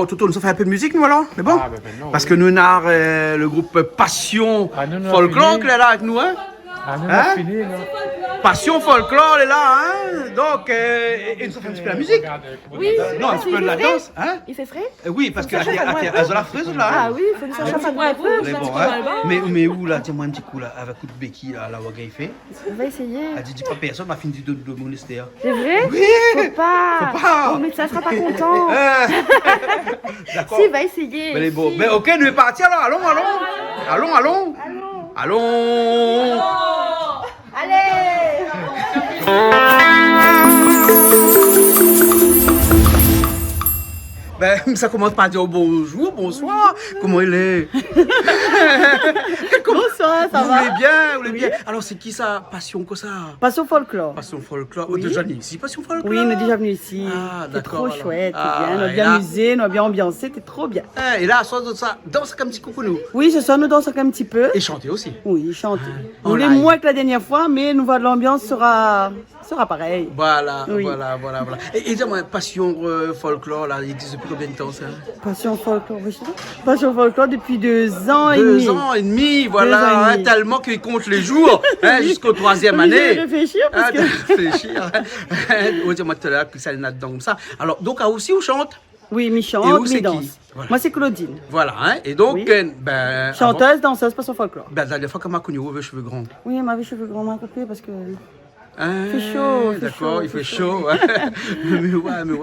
Toto, nous avons fait un peu de musique, nous, alors? C'est bon? Ah, ben non, Parce oui. que nous, on a le groupe Passion nous, Folklore fini. qui est là avec nous, hein? Ah, nous, on Hein? a fini, là. Passion Folklore est là, hein? Donc, et nous avons fait un petit peu la musique. Oui, Non, un petit peu de la danse, hein? il fait frais? Oui, parce qu'elles ont la fraise, là. Ah Hein? oui, il faut nous chercher un peu. Mais bon, hein? Mais où, là? Tiens-moi un petit coup, là, avec un coup de béquille, là, la Wagaï fait. On va essayer. Elle dit pas personne, m'a fini de monastère. C'est vrai? Oui! Faut pas. Faut pas. Mon médecin sera pas content. D'accord. Si, va essayer. Mais bon, Si. mais ok, nous est parti alors, allons. Allez! Ben, ça commence par dire bonjour, bonsoir, comment il est? Bonsoir, ça Vous va? voulez bien. Alors, c'est qui ça? Passion que ça? Passe au folklore. Passion folklore. Oui. Déjà venu ici, Passion folklore? Oui, on est déjà venu ici. Ah, C'est d'accord, trop alors. chouette, c'est Ah, bien. On a et bien là- amusé, on a bien ambiancé, c'était trop bien. Et là, à soir de ça, danse comme un petit coucou nous. Oui, ce soir, nous dansons un petit peu. Et chanter aussi. Oui, chanter. en On est live. moins que la dernière fois, mais nous voir l'ambiance sera pareil. Voilà. Oui. Et dis-moi, Passion folklore, là, il existe depuis combien de temps ça? Passion folklore, oui. Passion folklore depuis 2 ans et 2 demi. ans et demi, 2 ans voilà, et hein, demi. tellement qu'il compte les jours, hein, jusqu'au 3e Obligé année. de réfléchir parce que... réfléchir. On dit moi tout à l'heure que ça est là-dedans comme ça. Alors, donc, à aussi, on chante. Oui, mi Et où chante, c'est mi qui? danse. Voilà. Moi, c'est Claudine. Voilà, hein. Et donc, Oui. ben. Chanteuse, danseuse, passion folklore. Ben, la dernière fois qu'on m'a connu, les cheveux grands. Oui, elle m'avait cheveux grands à couper parce que... Hein, Il fait chaud, D'accord, il fait chaud. mais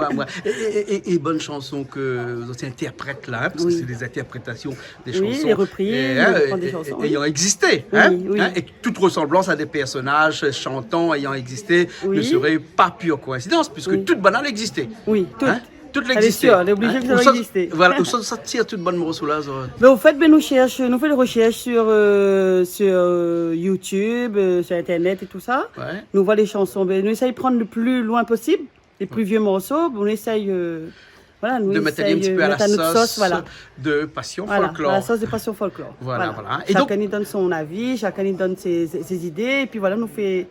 ouais. Et bonne chanson que vous interprètes là, hein, parce Oui. que c'est des interprétations des Oui, chansons. les reprises, et, on reprend des chansons, oui. ayant existé. Oui, hein, oui. hein, et toute ressemblance à des personnages chantants ayant existé Oui. ne serait pas pure coïncidence, puisque Oui. toute banale existait. Oui, tout. Hein, toute Elle est l'existait. sûre, elle est obligée que ça Où va ça- exister. Voilà, où ça tire toute bonne morceau là. Mais au fait, ben, nous faisons des recherches sur YouTube, sur Internet et tout ça. Ouais. Nous voyons les chansons. Ben, nous essayons de prendre le plus loin possible les plus vieux morceaux. On essaye voilà, nous De mettre un petit peu à la mettre notre sauce voilà. de Passion Voilà, folklore. à la sauce de passion folklore. Voilà. Et Chacun donc- y donne son avis, chacun y donne ses idées, et puis voilà, nous fait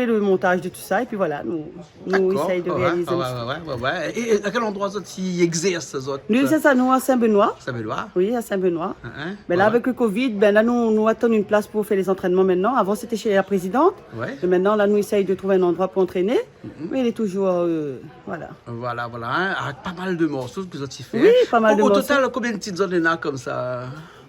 le montage de tout ça, et puis voilà, nous D'accord. essayons de Ouais, réaliser. ouais. Et à quel endroit ça s'y exerce ces autres? Nous, c'est ça, nous à Saint-Benoît. Ça veut dire? Oui, à Saint-Benoît. Hein, Mais là, ouais. avec le Covid, ben là, nous attendons une place pour faire les entraînements maintenant. Avant, c'était chez la présidente. Ouais. Mais maintenant, là, nous essayons de trouver un endroit pour entraîner. Mais il est toujours, voilà. Voilà, hein, avec pas mal de morceaux que vous avez fait. Oui, pas mal de Au morceaux. total, combien de petites zones il y en a comme ça?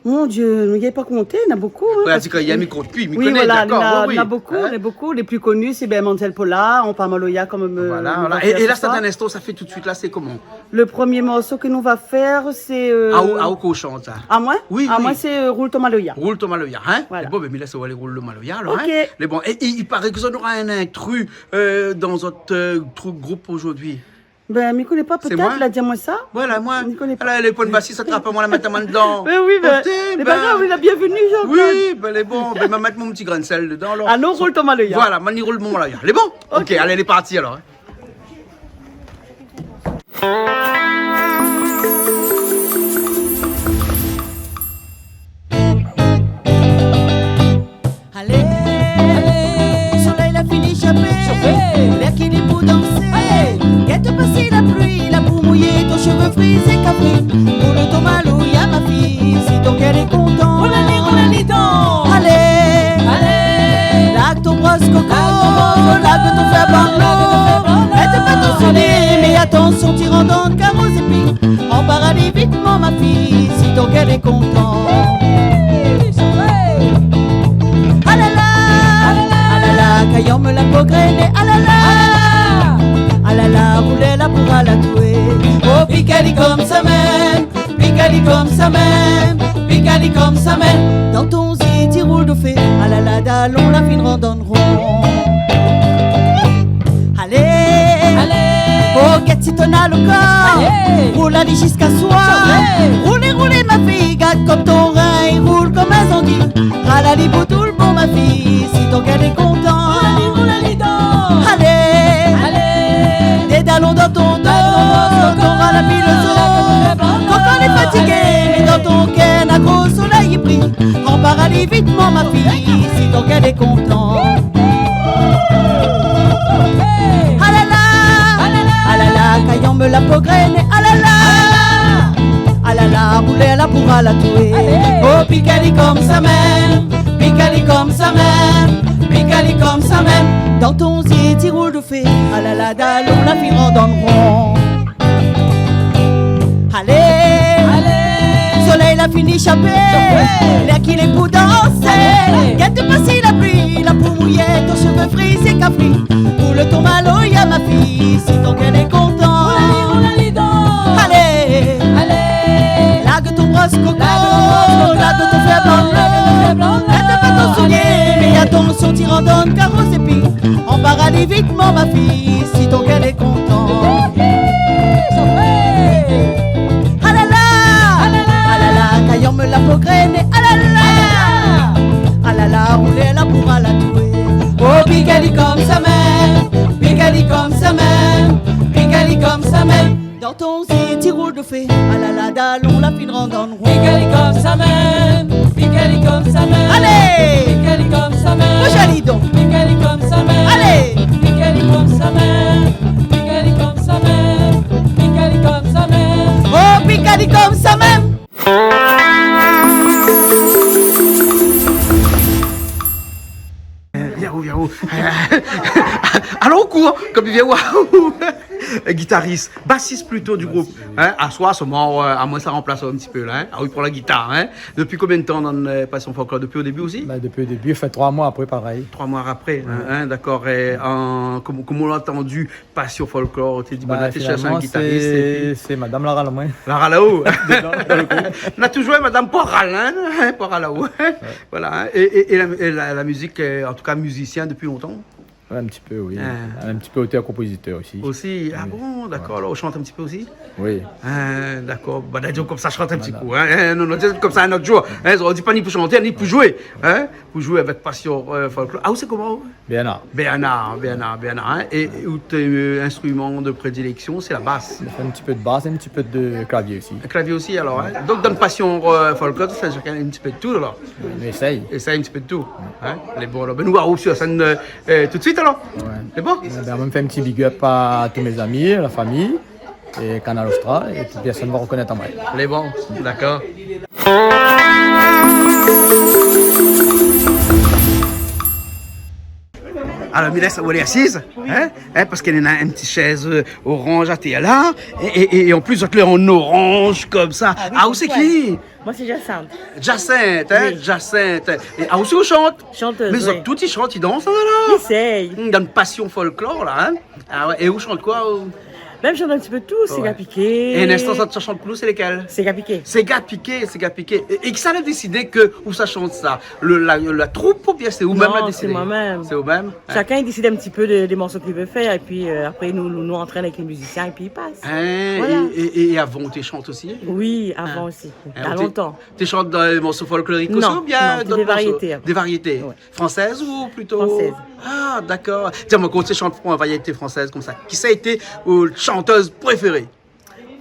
Mon Dieu, il n'y a pas compté, il y en a beaucoup. Hein, Ouais, parce c'est qu'il y a que- mis compte puis, il Oui, connaît, voilà, il y en d'accord. a, oui, il y en a oui. beaucoup, Hein? il y en a beaucoup. Les plus connus, c'est ben Mansell Pola, on parle Maloya comme Voilà. Et là, c'est un instant, ça fait tout de suite, là, c'est comment? Le premier morceau que nous va faire, c'est... À où qu'on chante, ça? À moi Oui, À oui. moi, c'est Roule ton Maloya. Roule ton Maloya, hein? Voilà. Bon, ben, mais laisse aller rouler le Maloya, alors, Ok. hein? Mais bon, et il paraît que ça aura un intrus dans votre groupe aujourd'hui. Ben, je ne connais pas, C'est moi peut-être, il a dit moi ça. Voilà, moi. Je ne connais pas. Elle a les points de bassiste, ça trappe moi la mettre dedans. Oui, oui, ben, Écoutez, c'est pas grave, il a bienvenu, Jean-Claude. Oui, ben, elle est bon. Ben, je vais mettre mon petit grain de sel dedans, alors. Ah non, Roule ton Maloya. Voilà, Mani roule mon Maloya. Elle est bon? Ok, allez, elle est partie, alors. Allez, soleil la fini chapé, l'air qui dit pour danser. Guette passer la pluie, la boue mouillée, ton cheveu frisé capri. Roule ton Maloya ma fille, si ton cœur est content. Roulali donc. Allez, là que ton brosse coco, là que ton fer bandeau. Mette pas ton soleil, mais attention, tirant dans le carreau épis. En paradis vitement ma fille, si ton cœur est content. Ah là là, caillant me la pogrené, ah là là, roulez la pour la tuer. Oh, picali comme ça même, picali comme ça même, picali comme ça même. Dans ton ziti roule de fait, ah là, d'allons la fin randonneront. Allez, oh, get si ton a le corps, roule allez jusqu'à soir. Roulez, ma fille, garde comme ton rein, roule comme un zombie. Ralali pour tout le bon, ma fille, si ton cœur est content. Allez, des dallons dans ton dos, t'auras la pile au dos. Quand on est fatigué, mais dans ton cœur, un gros soleil est pris. En paradis vitement, ma fille, si ton cœur est content. Ah là là, caillant me la pogrené, ah là là. Ah là là, rouler là pour la tuer. Oh, Picali comme sa mère, Picali comme sa mère, Picali comme sa mère. Dans ton zier, tu roules de fée. Ah là là, d'allons la fille en rond. Allez, soleil la fini échappé, l'air qui les pour danser. Qu'elle te passe la pluie, la peau mouillée, ton cheveu frisé capri. Pour le tomalo, y'a ma fille, si ton qu'elle est content. Allez, allez, largue ton brosse coco, largue ton fer blanc, elle te fait ton soulier, mais y'a ton son qui randonne, carrosse et puis on part aller vitement ma fille, si ton qu'elle est content. Caillon me la prograiné, ah là là, rouler la pour la touer. Oh, Picali comme sa mère, Picali comme sa mère, Picali comme sa mère. Dans ton zier, tu roules de fée, ah là là, d'allons la fine ronde en rond. Picali comme sa mère, Picali comme sa mère. Allez, Picali comme sa mère. moi j'allais donc. Picali comme sa mère. Allez, Picali comme sa mère, Picali comme sa mère, Picali comme sa mère. oh, Picali comme sa mère. Yahoo. Alors au cours, comme il vient waouh, guitariste, bassiste plutôt du groupe. Hein, à soi, seulement, à moins ça remplace un petit peu là. Hein. Ah oui, pour la guitare. Hein. Depuis combien de temps dans Passion Folklore? Depuis au début aussi? Bah, depuis le début, fait 3 mois après, pareil. 3 mois après, hein, d'accord. Et comme on l'a entendu, Passion Folklore, tu dit, bah, tu cherches un guitariste. C'est Madame Lara Lamain. Lara là-haut. On a toujours Madame Poralin, hein, Pora là-haut. Voilà. Hein. Et la musique, en tout cas musicien depuis longtemps. Ouais, un petit peu, oui. Un petit peu auteur-compositeur aussi. Aussi, ah Oui. bon, d'accord. Alors, on chante un petit peu aussi. Oui. D'accord. Bah, d'ailleurs, comme ça, je chante un petit coup. Hein. Non, comme ça, un autre jour. Hein. On ne dit pas ni pour chanter, ni pour jouer. Hein. Pour jouer avec Passion Folklore. Ah, c'est comment? Bien. Bernard. Hein. Et où tes instruments de prédilection, c'est la basse. On fait un petit peu de basse et un petit peu de clavier aussi. Un clavier aussi, alors. Hein. Donc, dans Passion Folklore, tu fais chacun un petit peu de tout, alors. On essaye. Essaye un petit peu de tout. Hein. Elle est bon, alors. Ben, nous, voir sur la scène tout de suite, alors. Ouais. C'est bon? On me fait un petit big up à tous mes amis, la famille, et Canal Austral, et toute personne va reconnaître en vrai. Elle est bon, d'accord. Alors, Mila, où elle est assise, hein, parce qu'elle a une petite chaise orange à terre là, et en plus, elle est en orange comme ça. Ah, où c'est qui? Moi, c'est Jacinthe. Jacinthe, hein, Oui. Jacinthe. Et ah, aussi, on chante. Chanteuse, Mais oui. tout, ils chantent, ils dansent, là. Essaye. Il y a une passion folklore, là, hein. Ah ouais, et où chante quoi? Même chante un petit peu tout, c'est Ouais. Piqué. Et un instant, ça chante plus, c'est lesquels? C'est Piqué. C'est gars piqué. Et qui ça a décidé que où ça chante ça? La troupe ou bien c'est vous-même Non, l'a décidé? c'est moi-même. C'est vous-même? Chacun il décide un petit peu des morceaux qu'il veut faire et puis après nous entraîne avec les musiciens et puis il passe. Hein, Voilà. et avant, tu chantes aussi? Oui, avant aussi. Il y a longtemps. Tu chantes dans les morceaux folkloriques aussi Non, ou bien non, d'autres des morceaux? variétés. Des variétés. Ouais. Françaises ou plutôt? Françaises. Ah, d'accord. Tiens, moi, quand tu chantes pour une variété française comme ça, qui ça a été chanteuse préférée?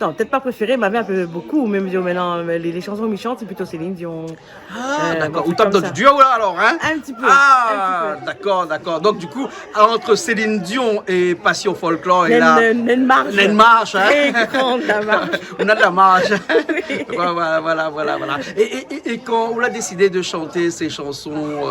Non, peut-être pas préférée, mais un peu beaucoup. Même maintenant, les chansons que je chante, c'est plutôt Céline Dion. Ah, d'accord. bon, Ou tape comme dans ça. du duo là alors, hein? Un petit peu. Ah, un petit d'accord. Donc, du coup, entre Céline Dion et Passion Folklore, et là. peu. Une marche. On a une marche, hein? Très grande, la marche. On a de la marche. Oui. Voilà. Et quand on a décidé de chanter ces chansons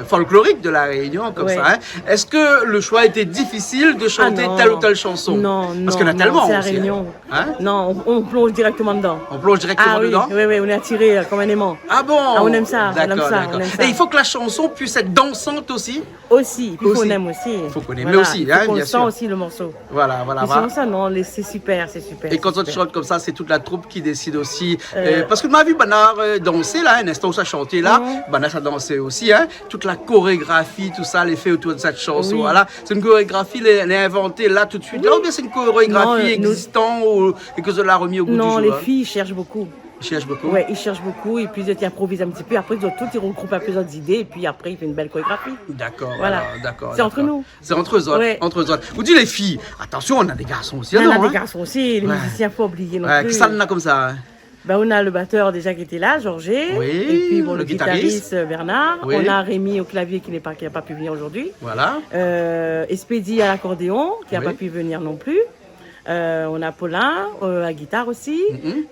folkloriques de la Réunion, comme Ouais. ça, hein, est-ce que le choix était difficile de chanter non. telle ou telle chanson? Non, Parce non, qu'il y en a non, tellement c'est la aussi, hein. Réunion. Hein? Non, on plonge directement dedans. On plonge directement Ah oui, dedans? oui, on est attiré comme un aimant. Ah bon? Ah, on aime ça, on aime D'accord. ça, on aime ça. Et il faut que la chanson puisse être dansante aussi? Aussi, puis Aussi. qu'on aime aussi. Faut qu'on aime aussi, hein, faut qu'on bien sent sûr. aussi le morceau. Voilà. Mais sinon ça, non, c'est super. Et quand on chante comme ça, c'est toute la troupe qui décide aussi. Euh. Parce que tu m'as vu Bana danser là, un instant où ça chantait là, Mhm. Bana ça dansait aussi, hein. Toute la chorégraphie, tout ça, les faits autour de cette chanson. Oui. Voilà. C'est une chorégraphie, elle est inventée là tout de suite. Là, ou bien c'est une chorégraphie Non, nous- existante et que je l'ai remis au goût du Non, jour. les hein. filles cherchent beaucoup. Je cherche beaucoup. Ouais, ils cherchent beaucoup et puis ils improvisent un petit peu. Après, ils ont tout, ils regroupent un peu d'autres idées et puis après, ils font une belle chorégraphie. D'accord, Voilà. d'accord. C'est entre d'accord. nous. C'est entre eux autres. Ouais. Entre eux autres. Vous dites les filles, attention, on a des garçons aussi. Il y en non, a hein. des garçons aussi, les Ouais. musiciens, faut oublier non Ouais, plus. qui ça en a comme ça? Hein. Ben, on a le batteur déjà qui était là, Georges. Oui, Et puis bon, le le guitariste Bernard. Oui. On a Rémi au clavier qui n'a pas pu venir aujourd'hui. Voilà. Espédie à l'accordéon qui n'a Oui. pas pu venir non plus. On a Paulin à guitare aussi.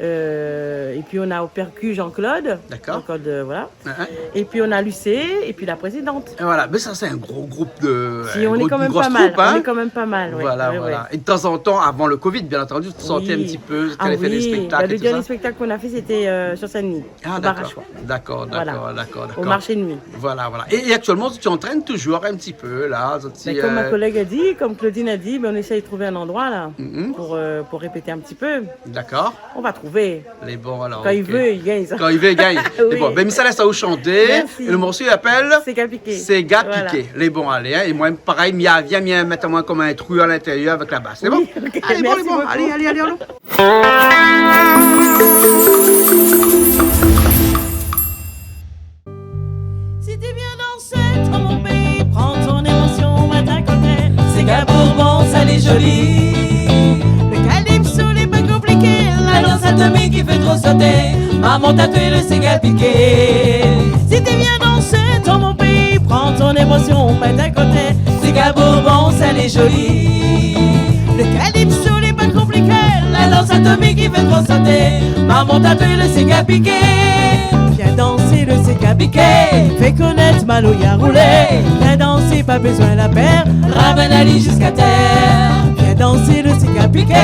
Et puis on a au percu Jean-Claude. D'accord. Jean-Claude, voilà. Hein. Et puis on a Lucé et puis la présidente. Et voilà, mais ça c'est un gros groupe de. Si, on est quand une même grosse pas mal. troupe, hein. On est quand même pas mal. Ouais. Voilà, Ouais, voilà. ouais. Et de temps en temps, avant le Covid, bien entendu, tu te sentais Oui. un petit peu, tu Ah allais faire des oui, spectacles le et tout dernier ça. spectacle qu'on a fait, c'était sur Saint-Denis, Ah, au d'accord. Barachois, D'accord, Voilà. d'accord. au marché de nuit. Voilà, voilà. Et actuellement, tu entraînes toujours un petit peu, là. Mais comme ma collègue a dit, comme Claudine a dit, on essaye de trouver un endroit là Mhm. pour répéter un petit peu. D'accord. On va trouver. Les bons, alors. Quand il ok. veut, il gagne ça. Quand il veut, il gagne. Oui. Les bons. Ben, Miss Alès a où chanter. Merci. Et le morceau, il appelle C'est qu'à piquer. C'est gars Voilà. piqué. Les bons, allez. Hein. Et moi, pareil, viens mettre moi comme un trou à l'intérieur avec la basse. C'est bon? Oui, ok, Allez, bon, merci les bons. beaucoup. Allez, allons. Si t'es bien dansé dans mon pays, prends ton émotion, mets à côté. C'est qu'à Bourbon, ça l'est joli. Le calypso n'est pas compliqué, la danse atomique qui fait trop sauter. Maman t'a tué le Sega piqué. Si t'es bien dansé dans mon pays, prends ton émotion, mets à côté. C'est qu'à Bourbon, ça l'est joli. Le calypso n'est pas compliqué, la danse atomique qui fait trop sauter. Maman t'a tué le Sega piqué. Viens danser le Sega piqué, fais connaître Maloya roulé. Viens danser, pas besoin la paire, ramène Ali jusqu'à terre. Viens danser le Sega piqué,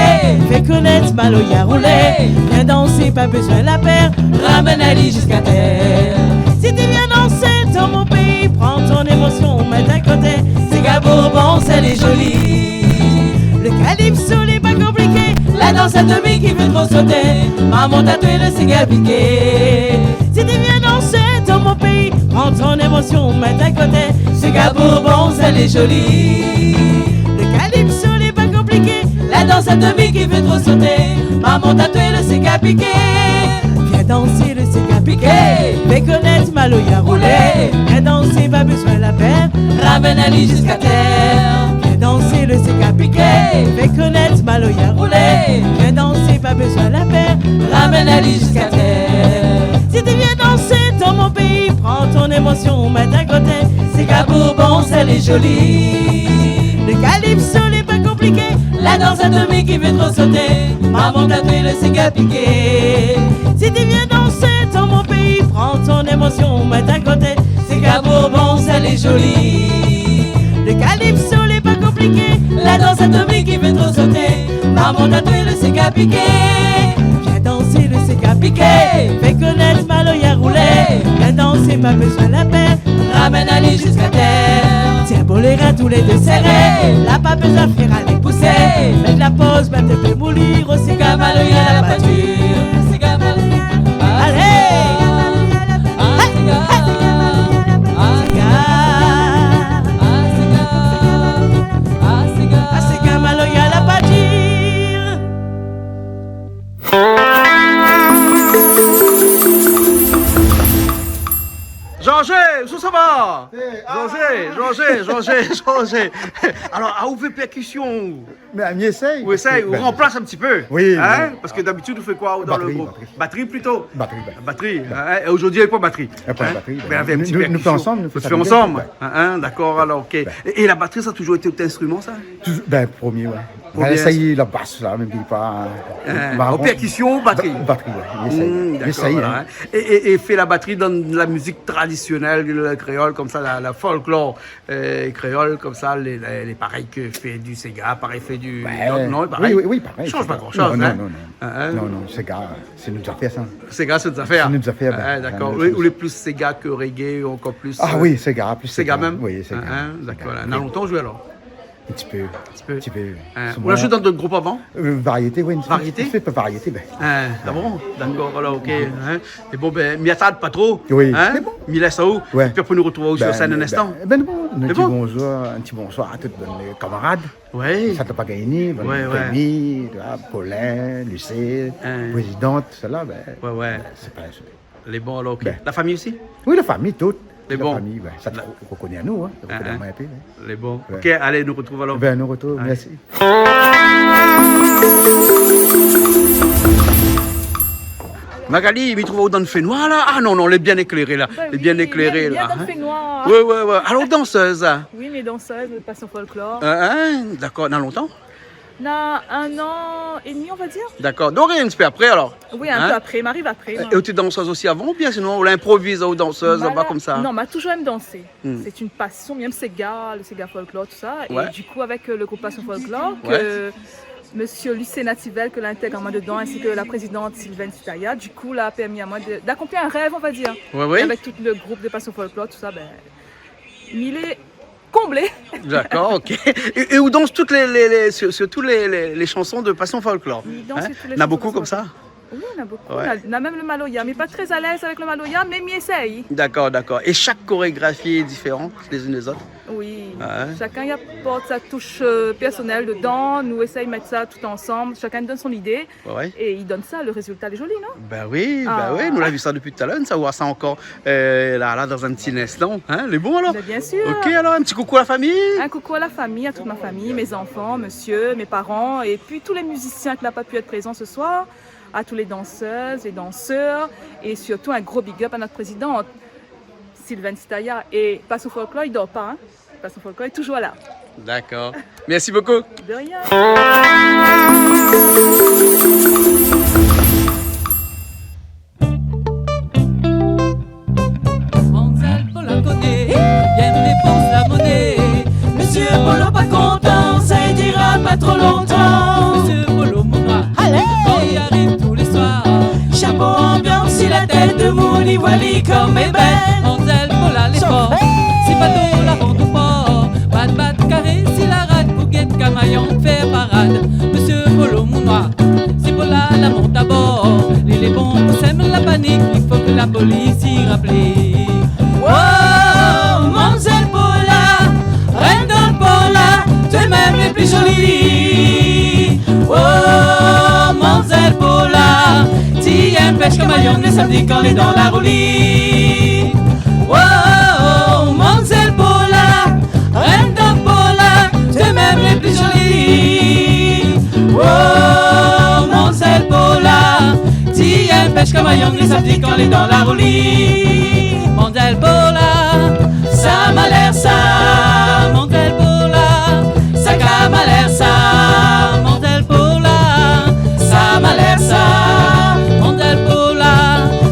fais connaître Maloya roulé. Viens danser, pas besoin la paire, ramène Ali jusqu'à terre. Si tu viens danser dans mon pays, prends ton émotion, mets à côté. Sega Bourbon, c'est les joli. Le calypso n'est pas compliqué, la danse atomique qui veut trop sauter. Maman t'a tué le Sega piqué. Si tu viens danser dans mon pays, prends ton émotion, mets à côté. Sega Bourbon, ça l'est joli. Le calypso n'est pas compliqué, la danse atomique qui veut trop sauter. Maman t'a tué le Sega piqué. Viens danser le Sega piqué, fais connaître Maloya roulé. Viens danser, pas besoin la paire, ramène Ali jusqu'à terre. Viens danser le Sega piqué, fais connaître Maloya roulé. Viens danser, pas besoin la paire, ramène Ali jusqu'à terre. Si tu viens danser dans mon pays, prends ton émotion, mets à côté. Sega Bourbon, c'est les joli. Le calypso n'est pas compliqué, la danse atomique qui veut trop sauter. Maman t'a tué le Sega piqué. Si tu viens danser dans mon pays, prends ton émotion, mets à côté. Sega Bourbon, c'est les joli. Le calypso n'est pas compliqué, la danse atomique qui veut trop sauter. Maman t'a tué le Sega piqué. Viens danser le Sega piqué, fais connaître Maloya roulé. Viens danser, pas besoin la paire, ramène Ali jusqu'à terre. Tiens bon les reins tous les deux serrés, la pas besoin de faire aller pousser. Mettre la pause, mettre le peu moulir au Sega Maloya la pâture. Sega Maloya, allez. Sega Maloya la pâture. Georges, où ça va? Georges. Alors, à ouvrir percussion. Mais on essaye. Oui, ça, on Ben, remplace un petit peu. Oui, Hein? oui. Parce que d'habitude, on fait quoi dans le Batterie, groupe? batterie. Batterie plutôt? Batterie. Batterie. Hein? Et aujourd'hui, il n'y a pas de batterie. Il y a pas de batterie, Ben, avec un petit nous percussion. faisons ensemble, nous Vous faisons faites ça ensemble. bien. Hein? D'accord, alors, ok. Et la batterie, ça a toujours été votre instrument, ça? Ben, premier, ouais. On Premier, va essayer la basse, là, même qu'il pas. En percussion, batterie. Batterie, ouais. On essaye. On D'accord, essaye, voilà, hein. hein. Et fait la batterie dans la musique traditionnelle, le créole, comme ça, la folklore créole, comme ça, les pareils que fait du Sega, pareil fait du... Ouais. Non, pareil. Oui, pareil. Change pas c'est grand-chose, Non, hein. non. Hein? Non, c'est gars, c'est nous affaires, ça. Sega, c'est des affaires. C'est des affaires, ben, Ah, d'accord. ben, Oui, c'est- ou les plus Sega que reggae, ou encore plus... Ah oui, c'est gars, plus Sega même? Oui, c'est gars. D'accord. Il y a longtemps joué alors? Un petit peu. peu. Un petit peu. Hein? C'est On a moi- joué dans d'autres groupes avant? Variété, oui. Variété? C'est pas variété, ben. Hein, d'abord, d'accord, voilà, ok. Hein? Et bon, ben, m'y attarde pas trop. Oui. Hein? C'est bon. M'y laisse où? Ouais. Puis après, nous retrouver aussi sur scène un instant. Ben bon, C'est bon? un petit bonsoir à tous les camarades. Oui. Ça t'a pas gagné, bonne Ouais, ouais. famille, Paulin, Lucille, Hein. présidente, celle-là, ben. Ouais. C'est pas. Les bons, alors, ok. Ben. La famille aussi? Oui, la famille, toute. Les la bons. famille, ben, ça te reconnaît à nous, hein. Ça reconnaît à moi un peu. hein. Les bons. Ouais. Ok, allez, nous retrouvons alors. Ben, nous retour, merci. Magali, il trouve dans le fait noir là? Ah non, elle est bien éclairée là. Elle est bien éclairée là. Bien dans le fait noir. Ouais. Alors danseuse. Oui, mais danseuse, passion folklore. D'accord, dans longtemps? On a 1 an et demi, on va dire. D'accord. Donc, un petit peu après, alors. Oui, un Hein? peu après, m'arrive après. Et tu danseuse aussi avant ou bien sinon on l'improvise aux danseuses Bah là-bas là, comme ça? Non, m'a toujours aimé danser. Hmm. C'est une passion, même le Sega folklore, tout ça. Ouais. Et du coup, avec le groupe Passion Folklore, Ouais. que Monsieur Lucien Nativel, que l'intègre moi dedans, ainsi que la présidente Sylvaine Sitaya, du coup, là, a permis à moi d'accomplir un rêve, on va dire. Ouais, oui. Et avec tout le groupe de Passion Folklore, tout ça, ben, il est comblé. D'accord, ok. Et où dansent toutes sur toutes les chansons de Passion Folklore? Il danse sur toutes les Il y en a chansons beaucoup de comme Passion ça? Oui, on a beaucoup. Ouais. On a même le Maloya, mais pas très à l'aise avec le Maloya, mais m'y essaye. D'accord, d'accord. Et chaque chorégraphie est différente les unes des autres? Oui, Ouais. chacun y apporte sa touche personnelle dedans, nous essayons de mettre ça tout ensemble, chacun donne son idée Ouais. et il donne ça, le résultat est joli, non? Ben oui, Ah. ben oui, nous l'avons vu ça depuis tout à l'heure, ça voit ça encore là dans un petit instant. Hein, les bons alors? Mais bien sûr. Ok, alors un petit coucou à la famille. Un coucou à la famille, à toute ma famille, mes enfants, monsieur, mes parents et puis tous les musiciens qui n'ont pas pu être présents ce soir, à tous les danseuses, les danseurs et surtout un gros big up à notre présidente Sylvaine Sitaya et Passion Folklore, il dort pas, hein? Passion Folklore est toujours là. D'accord. Merci beaucoup. De rien. Mademoiselle Paul la connaît, bien nous dépense la monnaie. Monsieur Polo pas content, ça y dira pas trop longtemps. Monsieur Polo mon noir, Allez, il arrive tous les soirs. chapeau ambiance, si la tête de Mouli Wally comme est belle. Mademoiselle Paul à l'effort, si pas d'eau la vente au port. Pas de batte carré, si la rate bouguette camaillon fait parade. Monsieur Polo mon noir, si Paul la monte à bord. Les bons pour sèment la panique, il faut que la police y rappelle. Oh, Mademoiselle Paula, reine de Paula, tu même les plus jolies. Oh, Mademoiselle Paula, t'y aimes pêche comme un lion le samedi quand elle est dans la roulie. Oh, Mademoiselle Paula, reine de Paula, tu même les plus jolies. Oh, Mademoiselle Paula, t'y aimes pêche comme un lion le samedi quand elle est dans la roulie. Mademoiselle Paula, Ça m'a l'air ça, Mademoiselle Paula, ça m'a l'air ça, Mademoiselle Paula, ça m'a l'air ça, Mademoiselle Paula,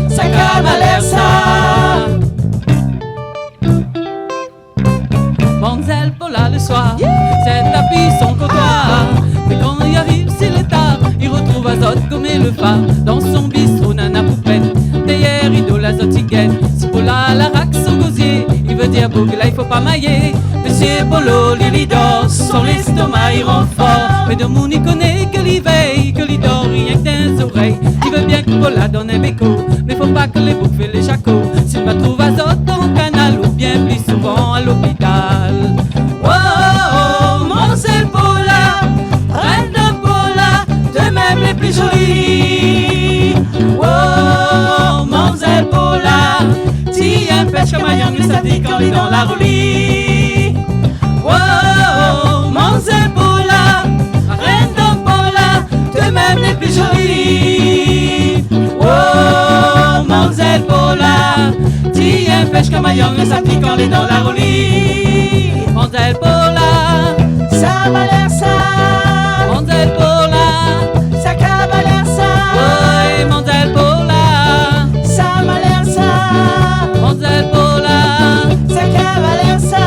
ça m'a l'air ça. Mademoiselle Paula le soir, c'est tapis son comptoir. Mais quand il arrive, c'est l'état, il retrouve Azote comme le phare. Dans son bistrot, nana poupette, derrière idole azotigaine. Si Paula la raque son gosier, il veut dire beau que là il faut pas mailler. Monsieur Polo, Lily dort, son estomac il rend fort. Mais de mon il connaît que l'y veille, que l'y dort rien que des oreilles. Il veut bien que Paula donne un béco, mais faut pas que les boucs fait les jacots. S'il me trouve Azote dans le canal ou bien plus souvent à l'hôpital. Oh, oh, Mademoiselle Paula, reine de Paula, de même les plus jolies. Oh, Mademoiselle Paula, t'y aimes pêche comme un young le samedi quand elle est dans la roulie. Oh, Mademoiselle Paula, reine de Paula, de même les plus jolies. Oh, Mademoiselle Paula, t'y aimes pêche comme un young le samedi quand elle est dans la roulie. Mademoiselle Paula, Ça m'a l'air ça, Mademoiselle Paula, ça m'a l'air ça, oui, Mademoiselle Paula, ça m'a l'air ça, Mademoiselle Paula, ça m'a l'air ça.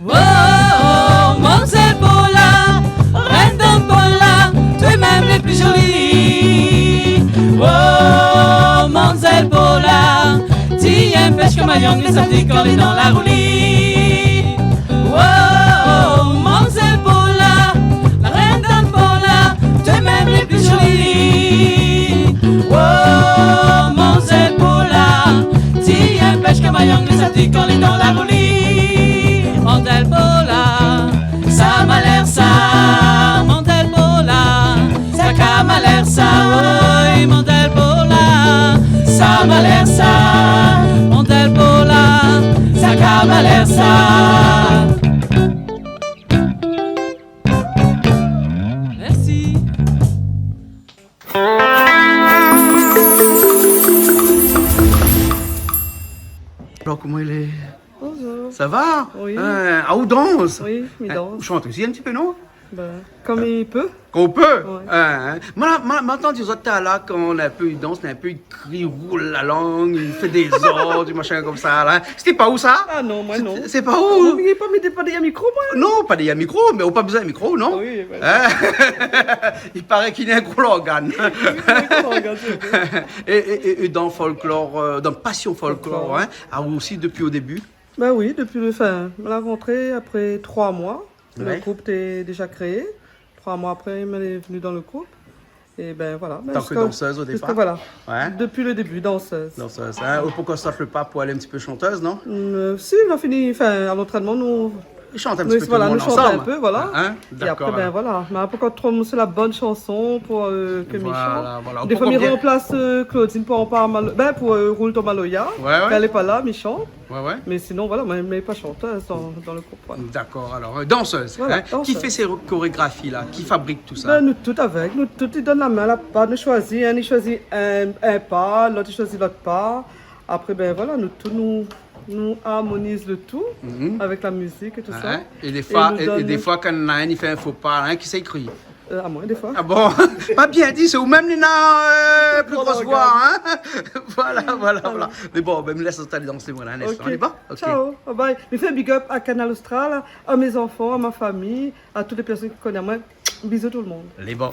Oh, Mademoiselle Paula, reine de Paula, tu es même les plus jolies. Oh, Mademoiselle Paula, t'y aimes pêche comme un young les samedis quand elle est dans la roulie. Oh, Mademoiselle Paula, la reine de Paula, tu es même les plus jolies. Oh, Mademoiselle Paula, t'y aimes pêche comme un young les samedis quand elle est dans la roulie. Mademoiselle Paula, Ça m'a l'air ça, Mademoiselle Paula, ça m'a l'air ça, oui, Mademoiselle Paula, ça m'a l'air ça, Mademoiselle Paula, ça m'a l'air ça. merci. Alors comment il est? Bonjour. Ça va? Oui. Ah, ou danse? Oui, mais Hein, danse. Vous chantez aussi un petit peu, non? Ben, comme il peut. Qu'on peut. Ouais. Maintenant, tu autres là, quand on a un peu, il danse, on a un peu, il crie, roule la langue, il fait des ordres, du machin comme ça, là. C'était pas où ça? Ah non, moi non. C'est pas Vous où? n'oubliez pas de mettre un micro, moi? Non, pas des micro, mais on n'a pas besoin de micro, non? Oui, ben, Hein? Il paraît qu'il est un gros organe. Et dans folklore, dans Passion Folklore, hein, aussi depuis au début. Ben oui, depuis la rentrée, après 3 mois, Ouais. le groupe était déjà créé. 3 mois après, il m'est venu dans le groupe. Et ben voilà. Ben, Tant que jusqu'à- danseuse au jusqu'à- départ. Voilà. Ouais. Depuis le début, danseuse. Danseuse, hein. Ou pourquoi ça ne fait pas pour aller un petit peu chanteuse, non? Si, on a fini, à l'entraînement, nous, Ils chantent un nous, petit peu voilà, tout le nous monde chantons ensemble. un peu, voilà. Hein? Et après, D'accord. ben voilà. Mais après, quand on c'est la bonne chanson pour que Michel. Voilà, voilà. Des fois, Pourquoi il bien- remplace Claudine pour pour Roule Tomaloya. Ouais, ouais. Elle n'est pas là, mais chante. Ouais, ouais. Mais sinon, voilà, moi, elle n'est pas chanteuse dans le groupe. Voilà. D'accord, alors, danseuse. Voilà, hein. danseuse. Qui fait ces chorégraphies-là? Qui fabrique tout ça? Ben, nous tout avec, nous tout, ils donnent la main, la part, nous choisissons, un il choisit un pas, l'autre il choisit l'autre pas. Après, ben voilà, nous harmonise le tout Mhm. avec la musique et tout ça. Hein? Et des fois, nous et donne- des fois, quand il y en a un, il fait un faux pas, hein, qui s'écrit. À moi, des fois. Ah bon? Pas bien dit, c'est ou même Lina, plus Trop grosse d'organes. voix, hein? Voilà. Mais bon, ben, me laisse aller danser, moi, là, un instant. Ok. On y va? Ok. Ciao. Bye bye. Je fais un big up à Canal Austral, à mes enfants, à ma famille, à toutes les personnes qui connaissent moi. Bisous tout le monde. Les bons.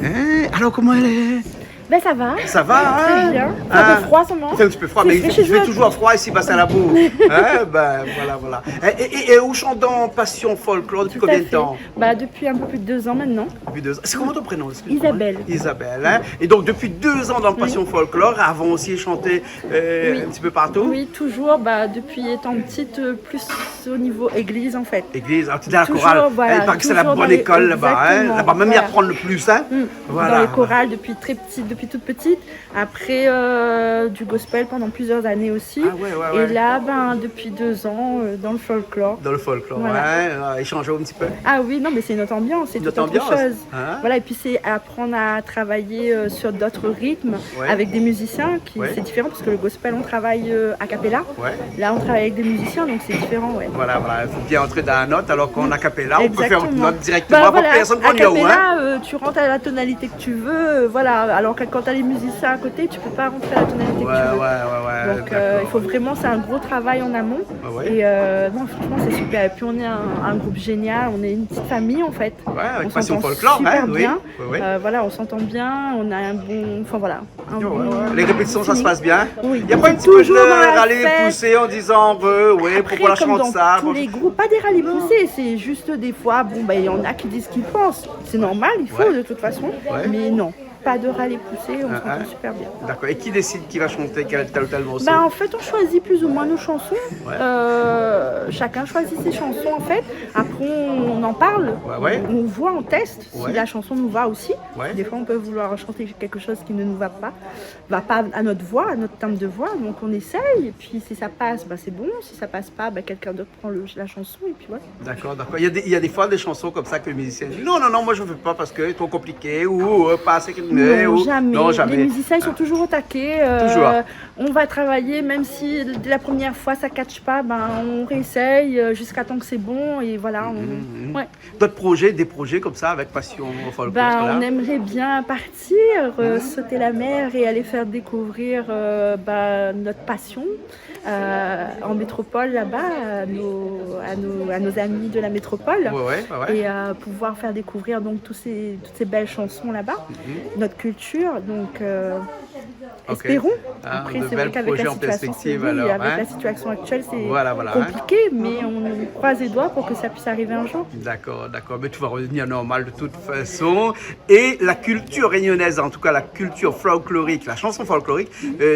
Hein? Alors, comment elle est? Ben ça va. Ça va, Très hein? bien. C'est un peu froid seulement. Il fait un petit peu froid, C'est mais fait il chez fait eux. toujours froid ici, bah, c'est à la boue. Hein? Ben, voilà. Et où chante dans Passion Folklore depuis Tout à combien de fait. temps? Bah depuis un peu plus de 2 ans maintenant. Depuis 2 ans. C'est comment ton prénom? excuse-moi? Isabelle. Isabelle, hein? Et donc, depuis 2 ans dans Passion Folklore, avant aussi chanté Oui. un petit peu partout? Oui, toujours. Bah depuis étant petite, plus au niveau église en fait. Église, alors tu dis à la Toujours, chorale. voilà, Il paraît que c'est la toujours bonne dans les- école là-bas, hein? Exactement, Là-bas, même y voilà. apprendre le plus, hein? Voilà. Dans les chorales depuis très petite, depuis toute petite. Après du gospel pendant plusieurs années aussi. Ah ouais. Et là, depuis 2 ans dans le folklore. Dans le folklore, Voilà. ouais. Échanger un petit peu. Ah oui, non, mais c'est une autre ambiance, c'est Une tout autre autre ambiance, chose. hein. Voilà, et puis c'est apprendre à travailler sur d'autres rythmes Ouais. avec des musiciens. Ouais. C'est différent parce que le gospel, on travaille a cappella. Ouais. Là, on travaille avec des musiciens, donc c'est différent, ouais. Voilà, il faut bien entrer dans la note, alors qu'on a capella, on peut faire une Exactement. note directement Bah, pour voilà, personne a qu'on y a où, hein? cappella, tu rentres à la tonalité que tu veux, voilà. Alors que quand tu as les musiciens à côté, tu peux pas rentrer à la tonalité que tu veux. Ouais. Donc d'accord. il faut vraiment, c'est un gros travail en amont. Ouais. Et non, franchement, c'est super. Et puis on est un groupe génial, on est une petite famille en fait. Ouais, avec On Passion s'entend Folklore, super hein? Oui. bien. Ouais. Voilà, on s'entend bien, on a un bon. Enfin voilà. Un Ouais, bon ouais. Les répétitions, ça se passe bien? Oui. Il n'y a pas un petit Toujours peu de dans la râler fête. poussé en disant, ouais, Après, pourquoi la comme chante dans ça? tous les groupes, pas des rallyes poussés, c'est juste des fois, il y en a qui disent ce qu'ils pensent. C'est normal, il faut Ouais. de toute façon. Ouais. Mais non, pas de rallyes poussés, on Ah, s'entend ah. super bien. D'accord. Et qui décide qui va chanter tel ou tel morceau? En fait, on choisit plus ou moins nos chansons. Ouais. Chacun choisit ses chansons en fait. Après, on en parle. Ouais. On voit, on teste Ouais. si la chanson nous va aussi. Ouais. Des fois, on peut vouloir chanter quelque chose qui ne nous va pas à notre voix, à notre timbre de voix. Donc, on essaye. Et puis, si ça passe, c'est bon. Si ça passe pas, quelqu'un d'autre prend la chanson. Et puis voilà. D'accord. Il y a des fois des chansons comme ça que le musicien dit non, moi je veux pas parce que c'est trop compliqué ou pas assez rythmé. Non, ou... jamais. Non, jamais. Les musiciens, ils sont toujours au taquet. Toujours. On va travailler, même si dès la première fois ça ne catche pas, on réessaye jusqu'à temps que c'est bon. Et voilà. Ouais. D'autres projets, des projets comme ça avec Passion Folklore On aimerait bien partir, sauter la mer et aller faire découvrir notre passion en métropole là-bas, à nos amis de la métropole. Ouais. Et pouvoir faire découvrir donc toutes ces belles chansons là-bas, notre culture. Donc espérons. Après, de c'est vrai belles qu'avec projets la en situation, perspective, oui, alors, avec hein. la situation actuelle, c'est Voilà, compliqué, mais on croise les doigts pour que ça puisse arriver un jour. D'accord. Mais tout va redevenir normal de toute façon. Et la culture réunionnaise, en tout cas la culture folklorique, la chanson folklorique,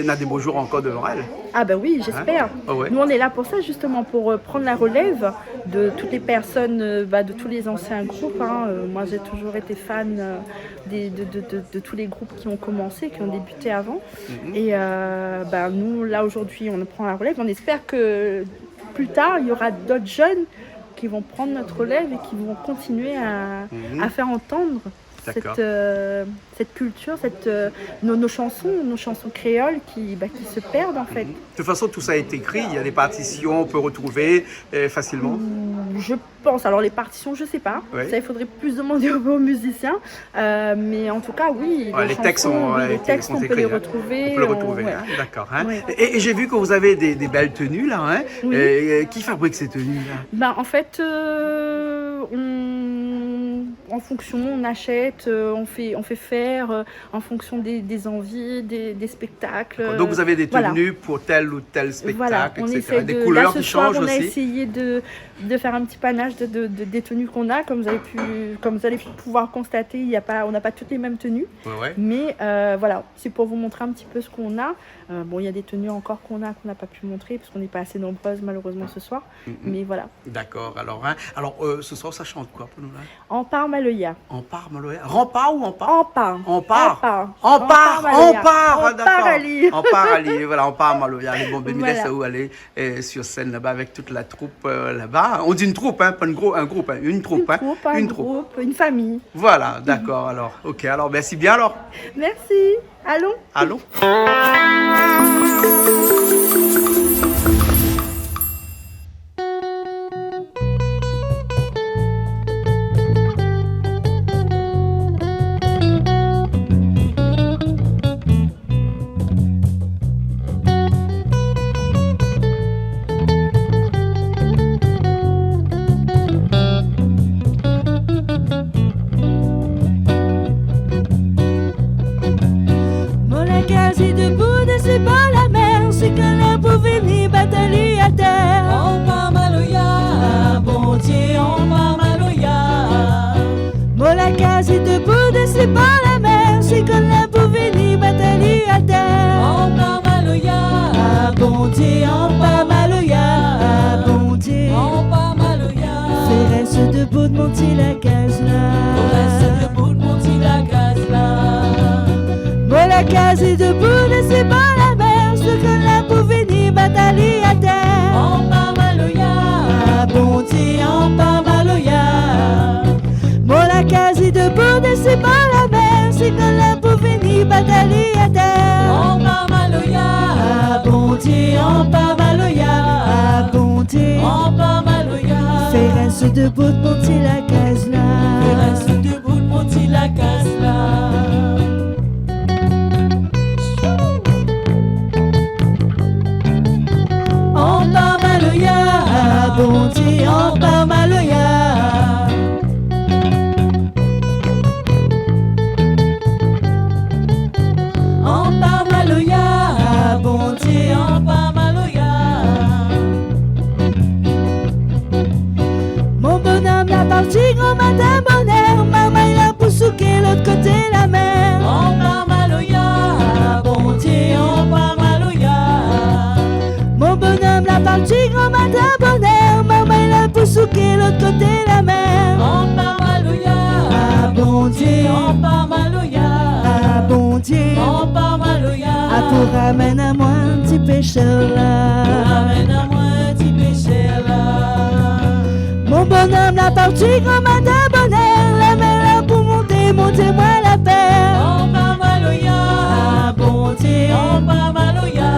n'a des beaux jours encore devant elle. Ah oui, j'espère. Ah ouais. Nous, on est là pour ça, justement, pour prendre la relève de toutes les personnes, de tous les anciens groupes. Moi, j'ai toujours été fan de tous les groupes qui ont commencé, qui ont débuté avant. Et nous, là, aujourd'hui, on prend la relève. On espère que plus tard, il y aura d'autres jeunes qui vont prendre notre relève et qui vont continuer à faire entendre D'accord. cette culture, nos chansons créoles qui se perdent en fait. De toute façon, tout ça est écrit, il y a des partitions, on peut retrouver facilement. Je pense, alors les partitions, je sais pas. Oui. Ça, il faudrait plus demander aux musiciens. Mais en tout cas, oui. Ouais, les textes sont, les textes, sont on peut écrits, les hein. retrouver. On peut le retrouver, ouais. hein, d'accord. Hein. Ouais. Et j'ai vu que vous avez des belles tenues là. Hein. Oui. Qui fabrique ces tenues là? Ben, en fait, en fonction, on achète, on fait faire en fonction des envies, des spectacles. Donc vous avez des tenues voilà. pour tel ou tel spectacle, Voilà, on etc. essaie Des de, couleurs là, ce qui soir, changent on a aussi. essayé de faire un petit panache des tenues qu'on a. Comme vous allez pouvoir constater, on n'a pas toutes les mêmes tenues. Ouais. Mais voilà, c'est pour vous montrer un petit peu ce qu'on a. Bon, il y a des tenues encore qu'on n'a pas pu montrer parce qu'on n'est pas assez nombreuses malheureusement ce soir. Mais voilà. D'accord. Alors, hein, ce soir, ça chante quoi pour nous là? En part Maloya. En part, Maloya. Rempart ou en part? En part. En part. En En part. Maloya. part. En D'accord. part Ali. En part Ali. Voilà, en part Maloya. Allez, bon, ben, Voilà. laisse où aller sur scène là-bas avec toute la troupe là-bas. On dit une troupe, hein, pas un groupe, hein, une troupe. Un groupe, une famille. Voilà, d'accord. Alors, ok. Alors, merci bien alors. Merci. Allons. Allons. Quasi debout de ses pas la mer, c'est qu'un la pouvait ni batailler à terre. On part Maloya, bon Dieu, on part Maloya. Mola quasi debout de ses pas la mer, c'est qu'un la pouvait ni batailler à terre. On part Maloya, bon Dieu, on part Maloya, bon Dieu, on part Maloya. Reste debout de monter la case là. Reste debout de monter la case là. La case est debout, ne c'est pas la mer, ce que la pouvait ni batailler à terre. On part Maloya, bon Dieu, on part Maloya. Bon, la case est debout, ne c'est pas la mer, ce que la pouvait ni batailler à terre. On part Maloya, bon Dieu, on part Maloya, bon Dieu, on part Maloya. Reste debout, de monter la case là. Reste debout, de monter la case là. On part Maloya, bon Dieu, on part Maloya. On part Maloya, bon Dieu, on part Maloya. Mon bonhomme l'a parti grand matin bonheur, maman il a poussouqué l'autre côté la mer. On part Maloya, bon Dieu, on part Maloya. Mon bonhomme l'a parti grand matin bonheur, maman il a poussouqué l'autre côté la mer. On part Maloya, bon Dieu, on part Maloya, bon Dieu, on part Maloya. Pour ramener à moi un petit pêcheur là. Pour ramener à moi un petit pêcheur là. Mon bonhomme l'a parti grand matin bonheur, la mer là pour monter moi la paix. On part Maloya, bon Dieu, on part Maloya.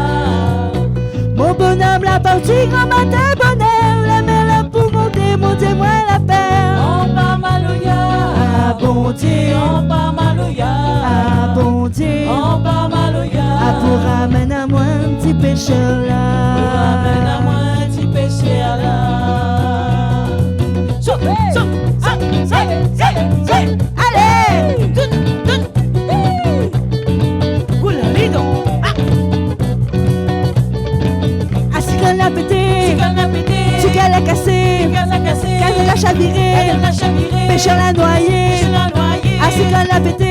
Mon bonhomme l'a parti grand matin bonheur, la mer là pour monter moi la paix. On part Maloya, bon Dieu, on part Maloya, bon Dieu, on part Maloya. Pour ramener à moi un petit pêcheur là. Pour ramener à moi un petit pêcheur là. Allez, si qu'on l'a pété, si qu'on l'a cassé, qu'elle l'a chaviré, pêcheur l'a noyé, si qu'on l'a pété,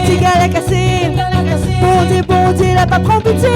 si qu'on l'a cassé, bon Dieu, l'a pas prend pitié,